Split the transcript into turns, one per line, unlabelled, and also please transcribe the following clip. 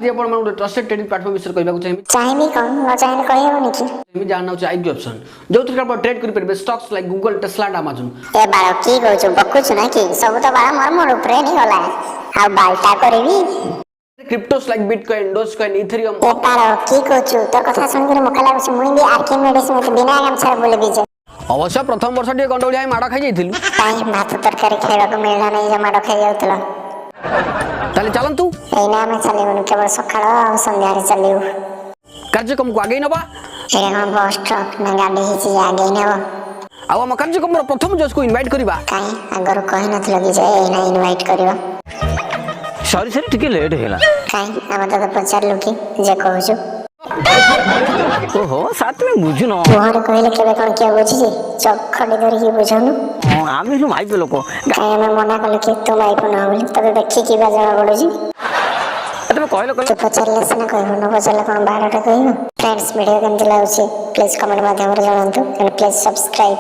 आज आपण गोटे ट्रस्टेड ट्रेडिंग प्लेटफॉर्म विषय कहबाक
चाहिए कौन न चाहिए कहबनी कि
चाहिए जानना होचे आईपी ऑप्शन जो थ्रू आप ट्रेड करि परबे stocks like Google Tesla and Amazon
ए बाळ की कहू बकुछ ना कि सब तो बाळ मोर मोर ऊपर नहीं होला आ बालटा करबी
cryptos like bitcoin dogecoin ethereum
ए बाळ की कहू तो कथा सुन के मका लागछ मुई भी आर्किमिडीज में बिना काम छाड़ बोले बीजे
अवश्य प्रथम वर्ष टे गंडोलिया माडा खाई जाइथिलु
काई भात तरकारी खाइबा को मिलला नहीं जे माडो खाइ जाउतला
ताले चलंतु
एना में चलेबनु केवल सकाळ आ संध्या रे चलेउ
कार्यक्रम को आगे नबा
एरे हम बस ट्रक ना गाडी हिची आगे नेबो
आ हम कार्यक्रम रो प्रथम जज को इनवाइट करिबा
काई अगर कहि नथलो कि जे एना इनवाइट करिबा
सॉरी सर टिके लेट हैला
काई हम तो पचारलु कि जे कहू
ओहो साथ में बुझु न
मोहर कहले केबे कोन के बुझी चक खडी धरि कि बुझनु
आमे नु माइप लोक
काई हम मना कले कि तुम आइप न बोली तबे देखि कि बा जणा पडुजी
तबे कहलो
तो पचारले सना कहबो न पचारले कोन बारटा कहबो फ्रेंड्स वीडियो केमति लागुची प्लीज कमेंट माध्यम रे जणांतु एंड प्लीज सब्सक्राइब